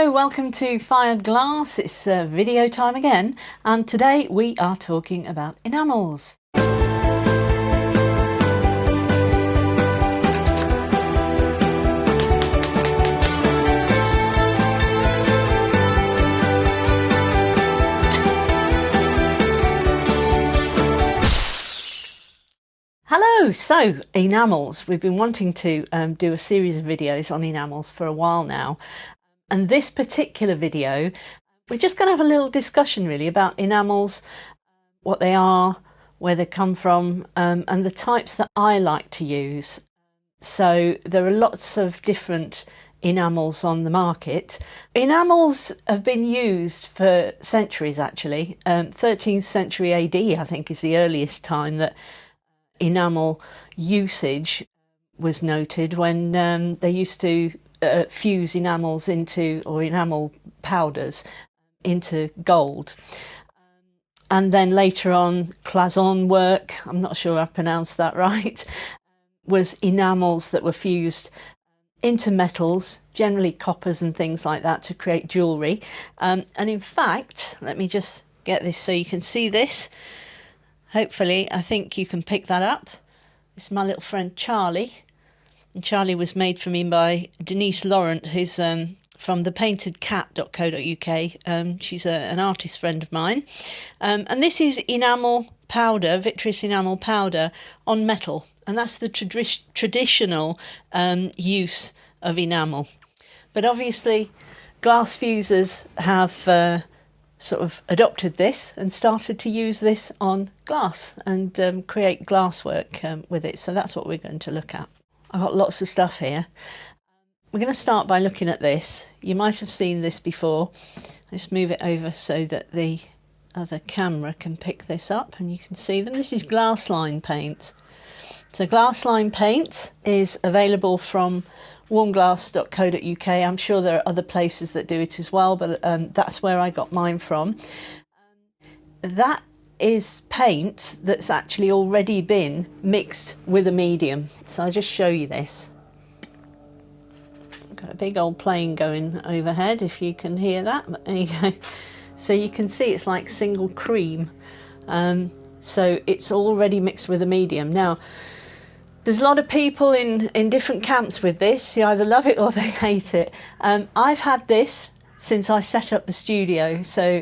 Hello, welcome to Fired Glass. It's video time again, and today we are talking about enamels. Hello, so enamels. We've been wanting to do a series of videos on enamels for a while now. And this particular video, we're just going to have a little discussion really about enamels, what they are, where they come from, and the types that I like to use. So there are lots of different enamels on the market. Enamels have been used for centuries actually. 13th century AD I think is the earliest time that enamel usage was noted, when they used to fuse enamels into, or enamel powders into gold. And then later on, cloisonne work, I'm not sure I pronounced that right, was enamels that were fused into metals, generally coppers and things like that, to create jewellery. And in fact, let me just get this so you can see this. Hopefully, I think you can pick that up. This is my little friend Charlie. And Charlie was made for me by Denise Laurent, who's from thepaintedcat.co.uk. She's an artist friend of mine. And this is enamel powder, vitreous enamel powder on metal. And that's the traditional use of enamel. But obviously, glass fusers have sort of adopted this and started to use this on glass and create glasswork with it. So that's what we're going to look at. I've got lots of stuff here. We're going to start by looking at this. You might have seen this before. Let's move it over so that the other camera can pick this up and you can see them. This is glass-line paint. So glass-line paint is available from warmglass.co.uk. I'm sure there are other places that do it as well, but that's where I got mine from. That is paint that's actually already been mixed with a medium. So I'll just show you this. I've got a big old plane going overhead, if you can hear that. But there you go. So you can see it's like single cream. So it's already mixed with a medium. Now, there's a lot of people in different camps with this. You either love it or they hate it. I've had this since I set up the studio, so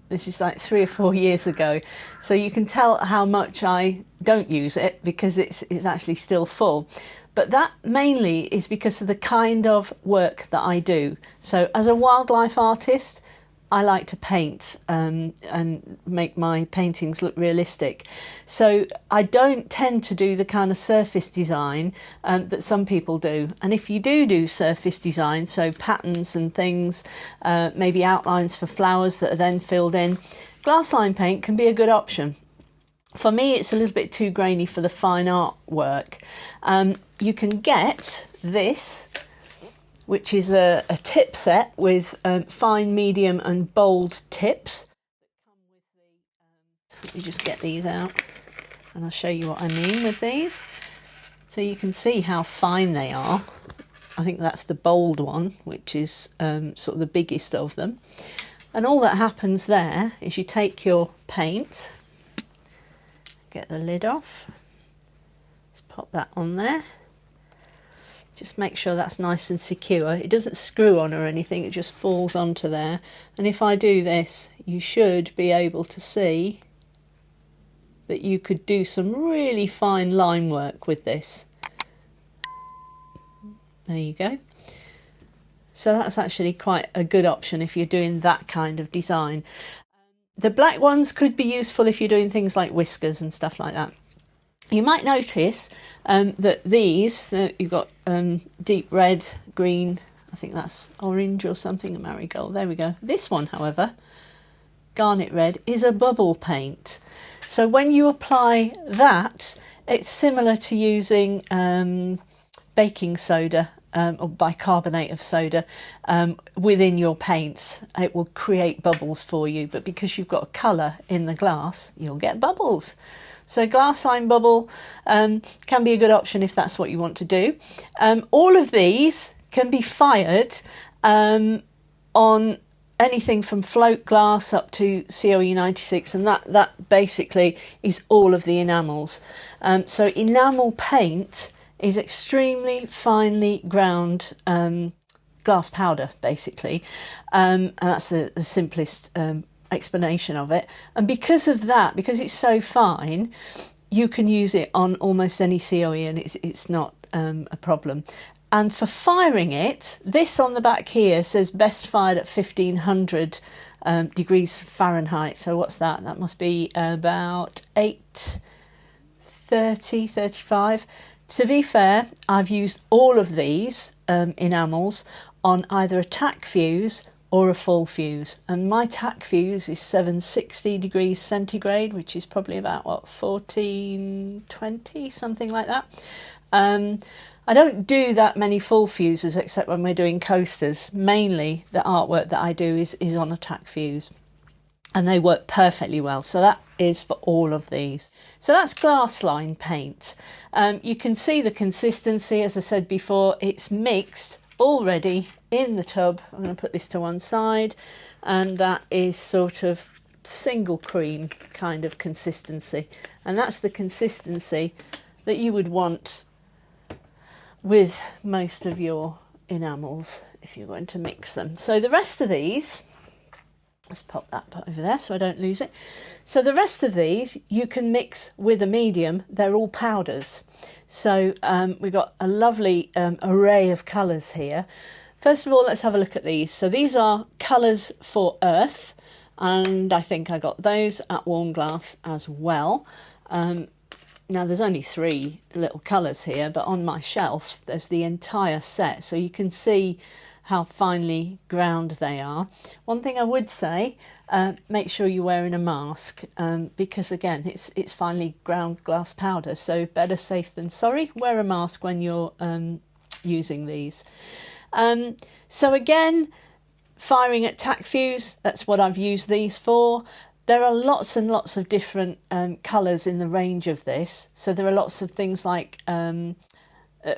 this is like 3 or 4 years ago. So you can tell how much I don't use it because it's actually still full. But that mainly is because of the kind of work that I do. So as a wildlife artist, I like to paint and make my paintings look realistic. So I don't tend to do the kind of surface design that some people do. And if you do surface design, so patterns and things, maybe outlines for flowers that are then filled in, glass-line paint can be a good option. For me, it's a little bit too grainy for the fine art work. You can get this, which is a tip set with fine, medium and bold tips. Let me just get these out and I'll show you what I mean with these. So you can see how fine they are. I think that's the bold one, which is sort of the biggest of them. And all that happens there is you take your paint, get the lid off, let's pop that on there. Just make sure that's nice and secure. It doesn't screw on or anything, it just falls onto there. And if I do this, you should be able to see that you could do some really fine line work with this. There you go. So that's actually quite a good option if you're doing that kind of design. The black ones could be useful if you're doing things like whiskers and stuff like that. You might notice that these, you've got deep red, green, I think that's orange or something, a marigold, there we go. This one, however, garnet red, is a bubble paint. So when you apply that, it's similar to using baking soda or bicarbonate of soda within your paints. It will create bubbles for you, but because you've got a colour in the glass, you'll get bubbles. So glass-line bubble can be a good option if that's what you want to do. All of these can be fired on anything from float glass up to COE 96, and that basically is all of the enamels. So enamel paint is extremely finely ground glass powder, basically, and that's the simplest explanation of it. And because of that, because it's so fine, you can use it on almost any COE and it's not a problem. And for firing it, this on the back here says best fired at 1500 degrees Fahrenheit. So what's that? That must be about 830, 35. To be fair, I've used all of these enamels on either a tack fuse or a full fuse, and my tack fuse is 760 degrees centigrade, which is probably about what, 1420, something like that. I don't do that many full fuses except when we're doing coasters. Mainly the artwork that I do is on a tack fuse, and they work perfectly well. So that is for all of these. So that's Glassline paint. You can see the consistency, as I said before, it's mixed already in the tub. I'm going to put this to one side, and that is sort of single cream kind of consistency, and that's the consistency that you would want with most of your enamels if you're going to mix them. So the rest of these, let's pop that over there so I don't lose it. So the rest of these you can mix with a medium. They're all powders. So we've got a lovely array of colours here. First of all, let's have a look at these. So these are colours for earth, and I think I got those at Warm Glass as well. Now there's only 3 little colours here, but on my shelf there's the entire set, so you can see how finely ground they are. One thing I would say, make sure you're wearing a mask, because again it's finely ground glass powder, so better safe than sorry. Wear a mask when you're using these. So again, firing at tack fuse, that's what I've used these for. There are lots and lots of different colours in the range of this. So there are lots of things like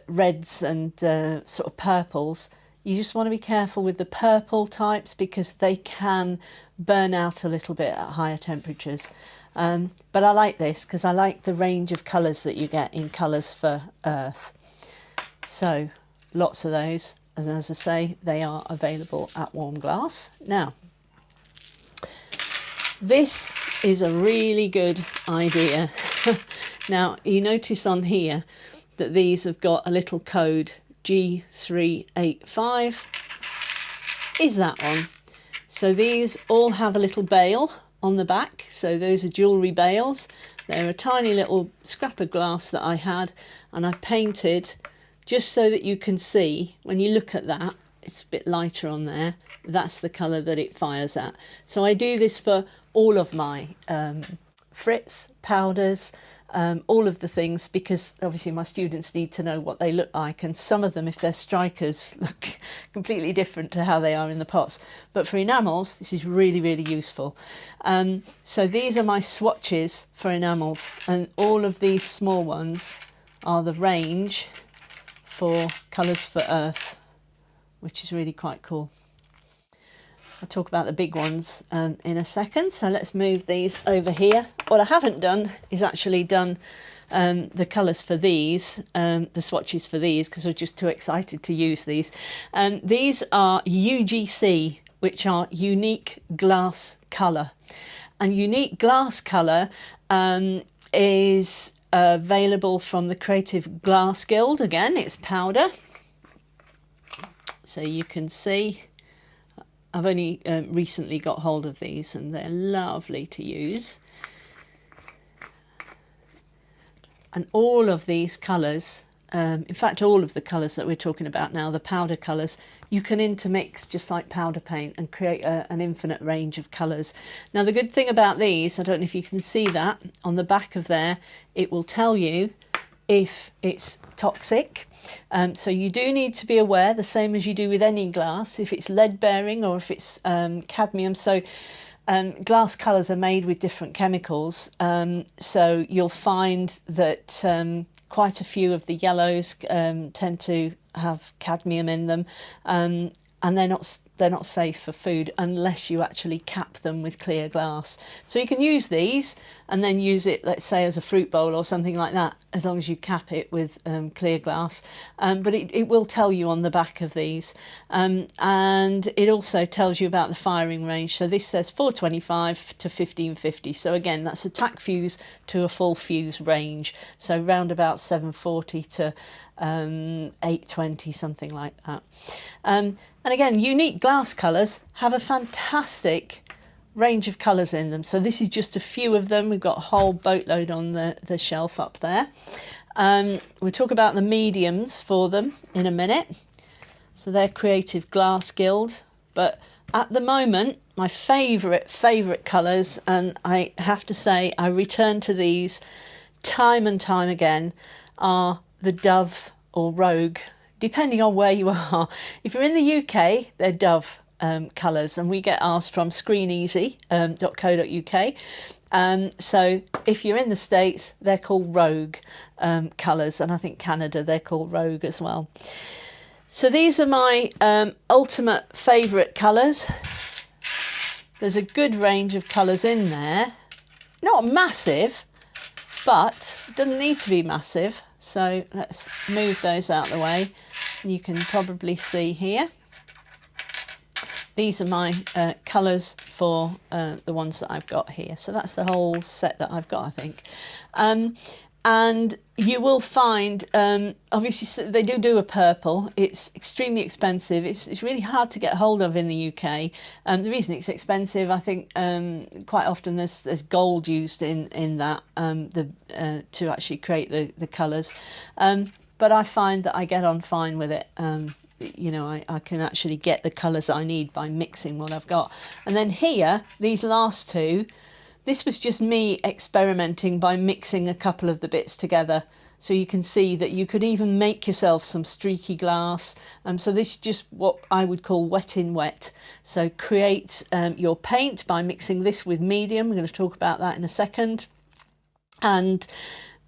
reds and sort of purples. You just want to be careful with the purple types because they can burn out a little bit at higher temperatures. But I like this because I like the range of colours that you get in Colours for Earth. So lots of those. And as I say, they are available at Warm Glass. Now, this is a really good idea. Now, you notice on here that these have got a little code, G385 is that one. So these all have a little bail on the back. So those are jewellery bails. They're a tiny little scrap of glass that I had, and I painted just so that you can see, when you look at that, it's a bit lighter on there. That's the colour that it fires at. So I do this for all of my frits, powders, all of the things, because obviously my students need to know what they look like, and some of them, if they're strikers, look completely different to how they are in the pots. But for enamels, this is really, really useful. So these are my swatches for enamels, and all of these small ones are the range for Colours for Earth, which is really quite cool. I'll talk about the big ones in a second, so let's move these over here. What I haven't done is actually done the colours for these, the swatches for these, because I was just too excited to use these. These are UGC, which are Unique Glass Colour. And Unique Glass Colour is available from the Creative Glass Guild. Again, it's powder. So you can see I've only recently got hold of these, and they're lovely to use. And all of these colours, in fact all of the colours that we're talking about now, the powder colours, you can intermix just like powder paint and create an infinite range of colours. Now the good thing about these, I don't know if you can see that, on the back of there it will tell you if it's toxic. So you do need to be aware, the same as you do with any glass, if it's lead bearing or if it's cadmium. So glass colours are made with different chemicals, so you'll find that quite a few of the yellows tend to have cadmium in them, and they're not they're not safe for food unless you actually cap them with clear glass. So you can use these and then use it, let's say, as a fruit bowl or something like that, as long as you cap it with clear glass. But it will tell you on the back of these. And it also tells you about the firing range. So this says 425 to 1550. So again, that's a tack fuse to a full fuse range. So round about 740 to 820, something like that. And again, unique glass colours have a fantastic range of colours in them. So this is just a few of them. We've got a whole boatload on the shelf up there. We'll talk about the mediums for them in a minute. So they're Creative Glass Guild. But at the moment, my favourite colours, and I have to say I return to these time and time again, are the Dove or Rogue, depending on where you are. If you're in the UK, they're Dove colours, and we get ours from screeneasy.co.uk. So if you're in the States, they're called Rogue colours, and I think Canada, they're called Rogue as well. So these are my ultimate favourite colours. There's a good range of colours in there. Not massive, but it doesn't need to be massive. So let's move those out of the way. You can probably see here. These are my colours for the ones that I've got here. So that's the whole set that I've got, I think. And you will find, obviously, they do a purple. It's extremely expensive. It's really hard to get hold of in the UK. The reason it's expensive, I think, quite often there's gold used in that to actually create the colours. But I find that I get on fine with it. You know, I can actually get the colours I need by mixing what I've got. And then here, these last two, this was just me experimenting by mixing a couple of the bits together. So you can see that you could even make yourself some streaky glass. So this is just what I would call wet in wet. So create your paint by mixing this with medium. We're going to talk about that in a second. And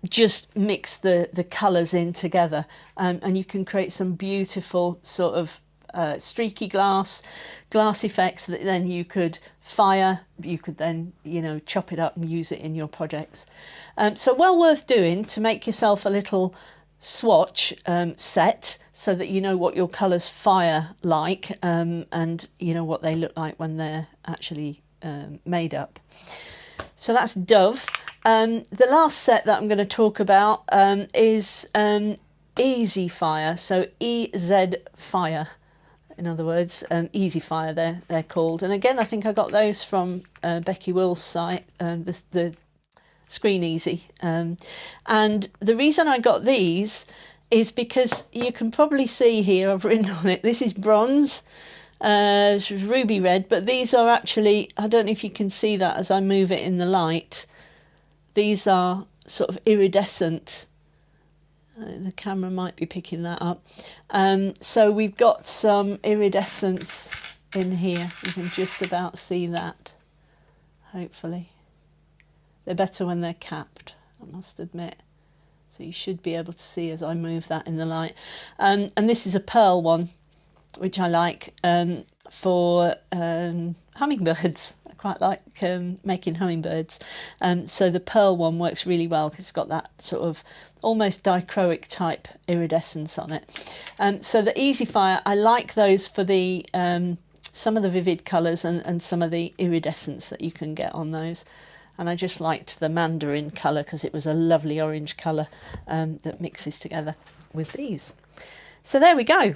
just mix the colours in together. And you can create some beautiful sort of streaky glass effects that then you could fire. You could then, you know, chop it up and use it in your projects. So well worth doing to make yourself a little swatch set so that you know what your colours fire like, and you know what they look like when they're actually made up. So that's Dove. The last set that I'm going to talk about is Easy Fire. So EZ Fire. In other words, Easy Fire, they're called. And again, I think I got those from Becky Will's site, the Screen Easy. And the reason I got these is because you can probably see here, I've written on it, this is bronze, it's ruby red, but these are actually, I don't know if you can see that as I move it in the light, these are sort of iridescent. The camera might be picking that up. So we've got some iridescence in here. You can just about see that, hopefully. They're better when they're capped, I must admit. So you should be able to see as I move that in the light. And this is a pearl one, which I like for hummingbirds. I quite like making hummingbirds. So the pearl one works really well because it's got that sort of almost dichroic type iridescence on it. So the Easy Fire, I like those for the some of the vivid colours and some of the iridescence that you can get on those. And I just liked the mandarin colour because it was a lovely orange colour that mixes together with these. So there we go.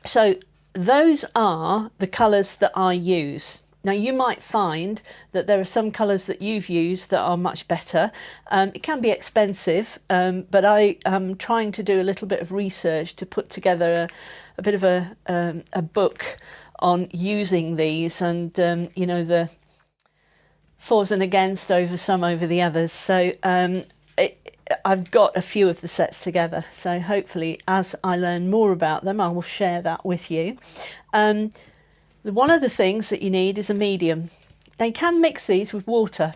So those are the colours that I use. Now you might find that there are some colours that you've used that are much better. It can be expensive, but I am trying to do a little bit of research to put together a bit of a book on using these and, you know, the fors and against over some over the others. So I've got a few of the sets together. So hopefully as I learn more about them, I will share that with you. One of the things that you need is a medium. They can mix these with water.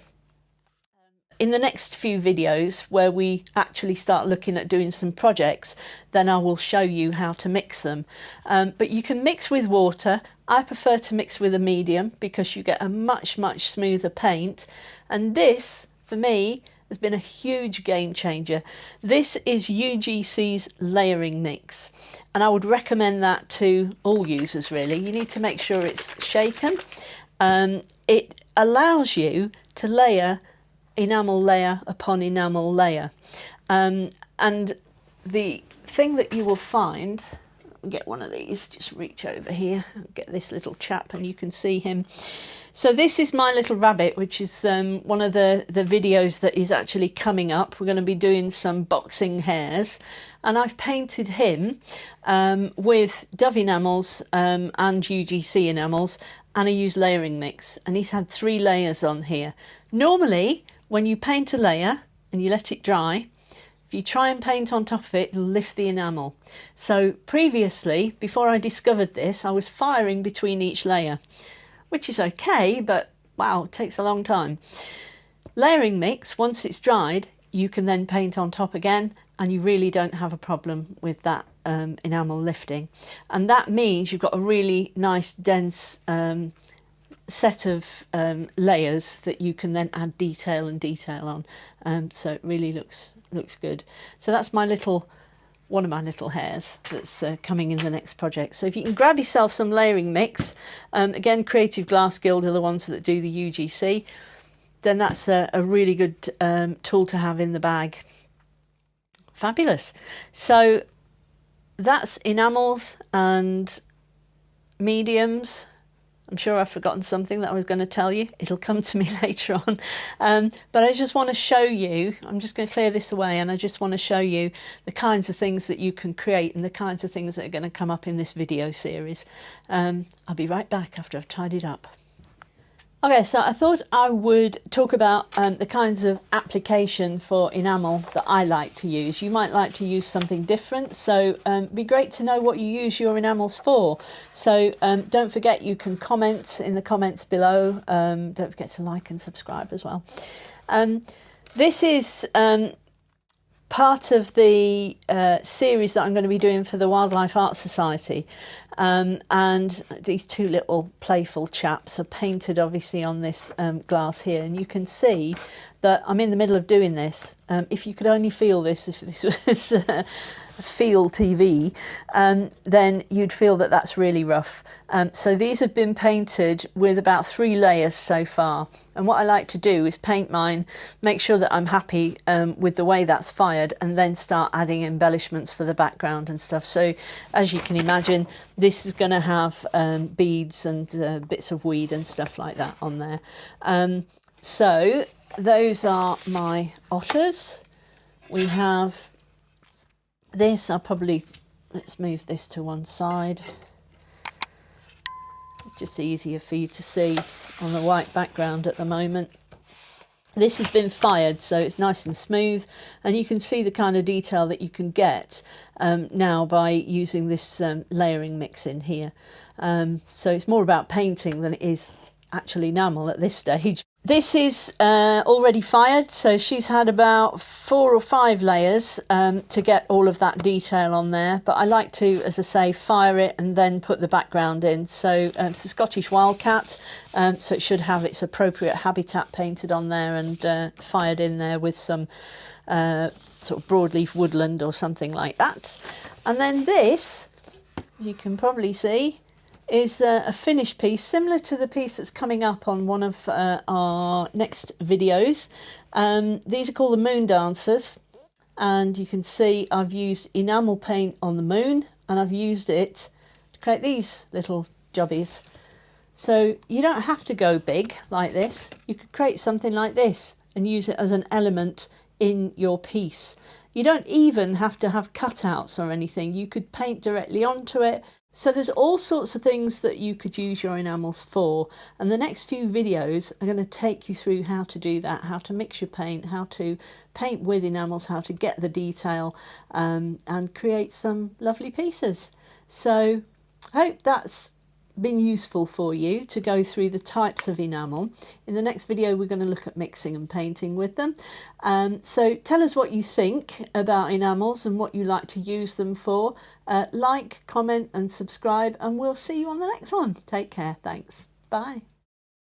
in the next few videos where we actually start looking at doing some projects, then I will show you how to mix them. But you can mix with water. I prefer to mix with a medium because you get a much smoother paint. And this, for me, has been a huge game changer. This is UGC's layering mix, and I would recommend that to all users really. You need to make sure it's shaken. It allows you to layer enamel layer upon enamel layer, and the thing that you will find, get one of these, just reach over here, get this little chap and you can see him. So this is my little rabbit, which is one of the videos that is actually coming up. We're going to be doing some boxing hares, and I've painted him with Dove enamels and UGC enamels, and I use layering mix, and he's had 3 layers on here. Normally when you paint a layer and you let it dry, if you try and paint on top of it, it'll lift the enamel. So previously, before I discovered this, I was firing between each layer, which is okay, but wow, it takes a long time. Layering mix, once it's dried, you can then paint on top again, and you really don't have a problem with that enamel lifting. And that means you've got a really nice dense set of layers that you can then add detail on. So it really looks good. So that's my little, one of my little hares that's coming in the next project. So if you can grab yourself some layering mix, again, Creative Glass Guild are the ones that do the UGC, then that's a really good tool to have in the bag. Fabulous. So that's enamels and mediums. I'm sure I've forgotten something that I was going to tell you. It'll come to me later on. But I just want to show you, I'm just going to clear this away, and I just want to show you the kinds of things that you can create and the kinds of things that are going to come up in this video series. I'll be right back after I've tidied up. Okay, so I thought I would talk about the kinds of application for enamel that I like to use. You might like to use something different, so it'd be great to know what you use your enamels for. So don't forget, you can comment in the comments below. Don't forget to like and subscribe as well. This is part of the series that I'm going to be doing for the Wildlife Art Society. And these 2 little playful chaps are painted obviously on this glass here, and you can see that I'm in the middle of doing this. If you could only feel this, if this was feel TV, then you'd feel that that's really rough. So these have been painted with about 3 layers so far, and what I like to do is paint mine, make sure that I'm happy with the way that's fired, and then start adding embellishments for the background and stuff. So as you can imagine, this is going to have beads and bits of weed and stuff like that on there. So those are my otters. We have this, let's move this to one side. It's just easier for you to see on the white background at the moment. This has been fired, so it's nice and smooth, and you can see the kind of detail that you can get now by using this layering mix in here. So it's more about painting than it is actually enamel at this stage. This is already fired, so she's had about 4 or 5 layers to get all of that detail on there. But I like to, as I say, fire it and then put the background in. So it's a Scottish wildcat, so it should have its appropriate habitat painted on there and fired in there with some sort of broadleaf woodland or something like that. And then this, you can probably see, is a finished piece similar to the piece that's coming up on one of our next videos. These are called the Moon Dancers, and you can see I've used enamel paint on the moon, and I've used it to create these little jobbies. So you don't have to go big like this. You could create something like this and use it as an element in your piece. You don't even have to have cutouts or anything. You could paint directly onto it. So there's all sorts of things that you could use your enamels for, and the next few videos are going to take you through how to do that, how to mix your paint, how to paint with enamels, how to get the detail and create some lovely pieces. So I hope that's been useful for you to go through the types of enamel. In the next video we're going to look at mixing and painting with them. So tell us what you think about enamels and what you like to use them for. Like, comment and subscribe, and we'll see you on the next one. Take care. Thanks. Bye.